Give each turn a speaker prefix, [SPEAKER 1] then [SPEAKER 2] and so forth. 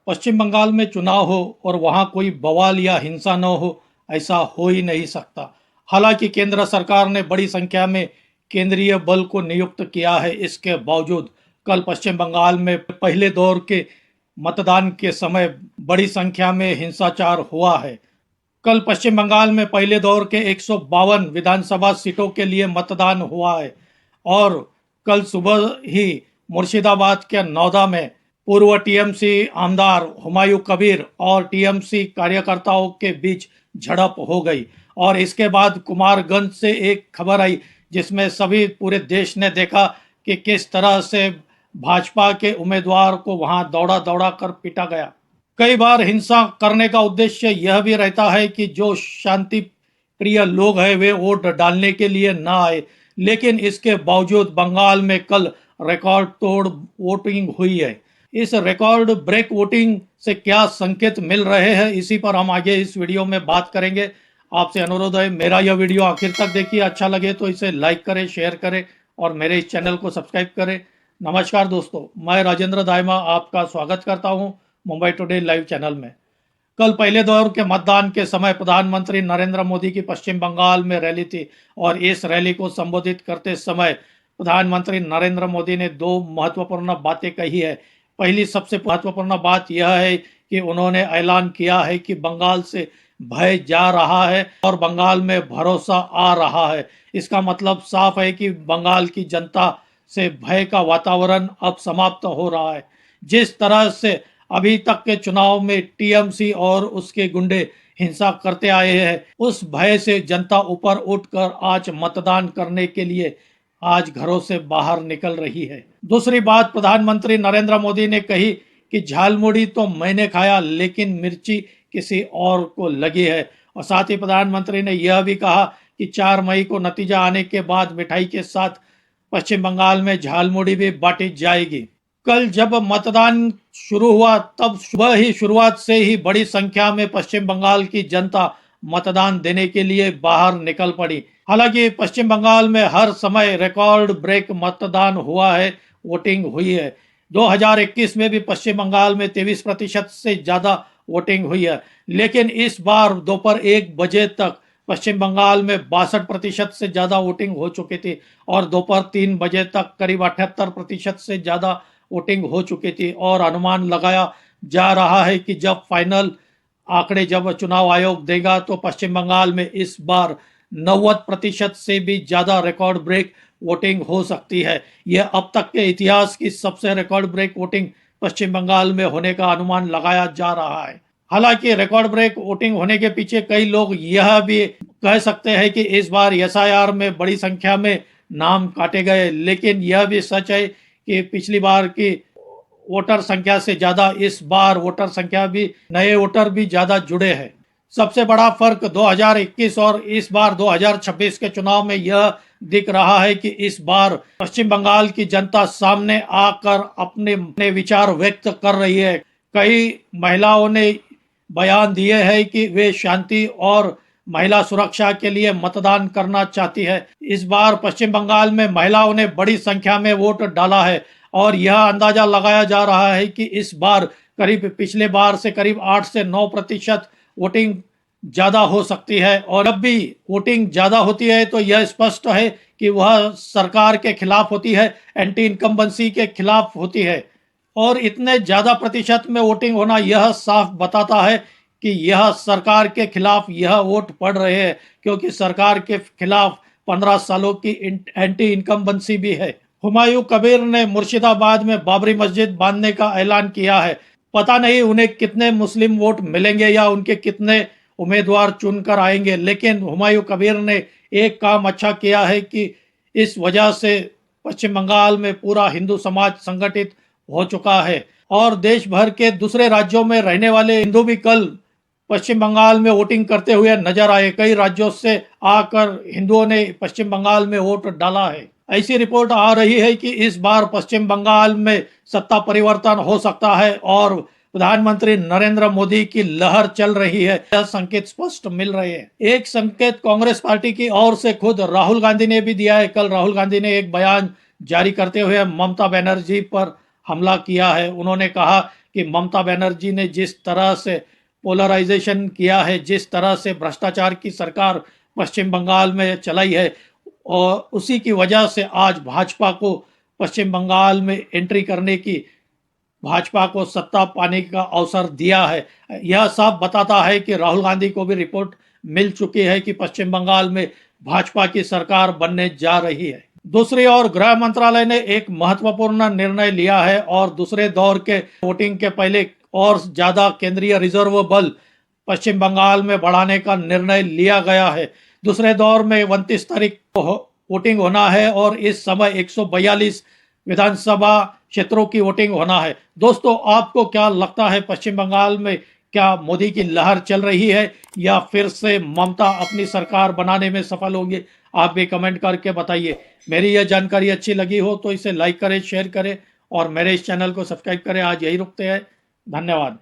[SPEAKER 1] पश्चिम बंगाल में चुनाव हो और वहां कोई बवाल या हिंसा न हो, ऐसा हो ही नहीं सकता। हालांकि केंद्र सरकार ने बड़ी संख्या में केंद्रीय बल को नियुक्त किया है, इसके बावजूद कल पश्चिम बंगाल में पहले दौर के मतदान के समय बड़ी संख्या में हिंसाचार हुआ है। कल पश्चिम बंगाल में पहले दौर के 152 विधानसभा सीटों के लिए मतदान हुआ है और कल सुबह ही मुर्शिदाबाद के नौदा में पूर्व टीएमसी आमदार हुमायूं कबीर और टीएमसी कार्यकर्ताओं के बीच झड़प हो गई और इसके बाद कुमारगंज से एक खबर आई जिसमें सभी पूरे देश ने देखा कि किस तरह से भाजपा के उम्मीदवार को वहां दौड़ा दौड़ा कर पीटा गया। कई बार हिंसा करने का उद्देश्य यह भी रहता है कि जो शांति प्रिय लोग हैं वे वोट डालने के लिए ना आए, लेकिन इसके बावजूद बंगाल में कल रिकॉर्ड तोड़ वोटिंग हुई है। इस रिकॉर्ड ब्रेक वोटिंग से क्या संकेत मिल रहे हैं, इसी पर हम आगे इस वीडियो में बात करेंगे। आपसे अनुरोध है मेरा यह वीडियो आखिर तक देखिए, अच्छा लगे तो इसे लाइक करें, शेयर करें और मेरे इस चैनल को सब्सक्राइब करें। नमस्कार दोस्तों, मैं राजेंद्र दाइमा आपका स्वागत करता हूं मुंबई टुडे लाइव चैनल में। कल पहले दौर के मतदान के समय प्रधानमंत्री नरेंद्र मोदी की पश्चिम बंगाल में रैली थी और इस रैली को संबोधित करते समय प्रधानमंत्री नरेंद्र मोदी ने दो महत्वपूर्ण बातें कही है। पहली सबसे महत्वपूर्ण बात यह है कि उन्होंने ऐलान किया है कि बंगाल से भय जा रहा है और बंगाल में भरोसा आ रहा है। इसका मतलब साफ है कि बंगाल की जनता से भय का वातावरण अब समाप्त हो रहा है। जिस तरह से अभी तक के चुनाव में टीएमसी और उसके गुंडे हिंसा करते आए हैं, उस भय से जनता ऊपर उठकर आज मतदान करने के लिए आज घरों से बाहर निकल रही है। दूसरी बात प्रधानमंत्री नरेंद्र मोदी ने कही कि झालमुड़ी तो मैंने खाया लेकिन मिर्ची किसी और को लगी है, और साथ ही प्रधानमंत्री ने यह भी कहा कि 4 मई को नतीजा आने के बाद मिठाई के साथ पश्चिम बंगाल में झालमुड़ी भी बांटी जाएगी। कल जब मतदान शुरू हुआ तब सुबह ही शुरुआत से ही बड़ी संख्या में पश्चिम बंगाल की जनता मतदान देने के लिए बाहर निकल पड़ी। हालांकि पश्चिम बंगाल में हर समय रिकॉर्ड ब्रेक मतदान हुआ है, वोटिंग हुई है। 2021 में भी पश्चिम बंगाल में 23% से ज़्यादा वोटिंग हुई है, लेकिन इस बार दोपहर 1 बजे तक पश्चिम बंगाल में 62% से ज़्यादा वोटिंग हो चुकी थी और दोपहर 3 बजे तक करीब 78% से ज़्यादा वोटिंग हो चुकी थी। और अनुमान लगाया जा रहा है कि जब फाइनल आंकड़े जब चुनाव आयोग देगा तो पश्चिम बंगाल में इस बार 90% से भी ज़्यादा रिकॉर्ड ब्रेक वोटिंग हो सकती है। यह अब तक के इतिहास की सबसे रिकॉर्ड ब्रेक वोटिंग पश्चिम बंगाल में होने का अनुमान लगाया जा रहा है। हालांकि रिकॉर्ड ब्रेक वोटिंग होने के पीछे कई लोग यह भी कह सकते हैं कि इस बार एसआईआर में बड़ी संख्या में नाम काटे गए, लेकिन यह भी सच है कि पिछली बार की वोटर संख्या से ज्यादा इस बार वोटर संख्या भी नए वोटर भी ज्यादा जुड़े हैं। सबसे बड़ा फर्क 2021 और इस बार 2026 के चुनाव में यह दिख रहा है कि इस बार पश्चिम बंगाल की जनता सामने आकर अपने विचार व्यक्त कर रही है। कई महिलाओं ने बयान दिए हैं कि वे शांति और महिला सुरक्षा के लिए मतदान करना चाहती है। इस बार पश्चिम बंगाल में महिलाओं ने बड़ी संख्या में वोट डाला है और यह अंदाजा लगाया जा रहा है कि इस बार करीब पिछले बार से करीब 8 से 9% वोटिंग ज़्यादा हो सकती है। और जब भी वोटिंग ज़्यादा होती है तो यह स्पष्ट है कि वह सरकार के खिलाफ होती है, एंटी इनकम्बेंसी के खिलाफ होती है। और इतने ज़्यादा प्रतिशत में वोटिंग होना यह साफ बताता है कि यह सरकार के खिलाफ यह वोट पड़ रहे हैं, क्योंकि सरकार के खिलाफ 15 सालों की एंटी इनकम्बेंसी भी है। हुमायूं कबीर ने मुर्शिदाबाद में बाबरी मस्जिद बांधने का ऐलान किया है। पता नहीं उन्हें कितने मुस्लिम वोट मिलेंगे या उनके कितने उम्मीदवार चुनकर आएंगे, लेकिन हुमायूं कबीर ने एक काम अच्छा किया है कि इस वजह से पश्चिम बंगाल में पूरा हिंदू समाज संगठित हो चुका है और देश भर के दूसरे राज्यों में रहने वाले हिंदू भी कल पश्चिम बंगाल में वोटिंग करते हुए नजर आए। कई राज्यों से आकर हिंदुओं ने पश्चिम बंगाल में वोट डाला है। ऐसी रिपोर्ट आ रही है कि इस बार पश्चिम बंगाल में सत्ता परिवर्तन हो सकता है और प्रधानमंत्री नरेंद्र मोदी की लहर चल रही है। यह संकेत स्पष्ट मिल रहे हैं। एक संकेत कांग्रेस पार्टी की ओर से खुद राहुल गांधी ने भी दिया है। कल राहुल गांधी ने एक बयान जारी करते हुए ममता बनर्जी पर हमला किया है। उन्होंने कहा कि ममता बनर्जी ने जिस तरह से पोलराइजेशन किया है, जिस तरह से भ्रष्टाचार की सरकार पश्चिम बंगाल में चलाई है, और उसी की वजह से आज भाजपा को पश्चिम बंगाल में एंट्री करने की, भाजपा को सत्ता पाने का अवसर दिया है। यह साफ बताता है कि राहुल गांधी को भी रिपोर्ट मिल चुकी है कि पश्चिम बंगाल में भाजपा की सरकार बनने जा रही है। दूसरी ओर गृह मंत्रालय ने एक महत्वपूर्ण निर्णय लिया है और दूसरे दौर के वोटिंग के पहले और ज्यादा केंद्रीय रिजर्व बल पश्चिम बंगाल में बढ़ाने का निर्णय लिया गया है। दूसरे दौर में 29 तारीख को वोटिंग होना है और इस समय 142 विधानसभा क्षेत्रों की वोटिंग होना है। दोस्तों, आपको क्या लगता है, पश्चिम बंगाल में क्या मोदी की लहर चल रही है या फिर से ममता अपनी सरकार बनाने में सफल होंगे? आप भी कमेंट करके बताइए। मेरी यह जानकारी अच्छी लगी हो तो इसे लाइक करें, शेयर करें और मेरे इस चैनल को सब्सक्राइब करें। आज यही रुकते हैं। धन्यवाद।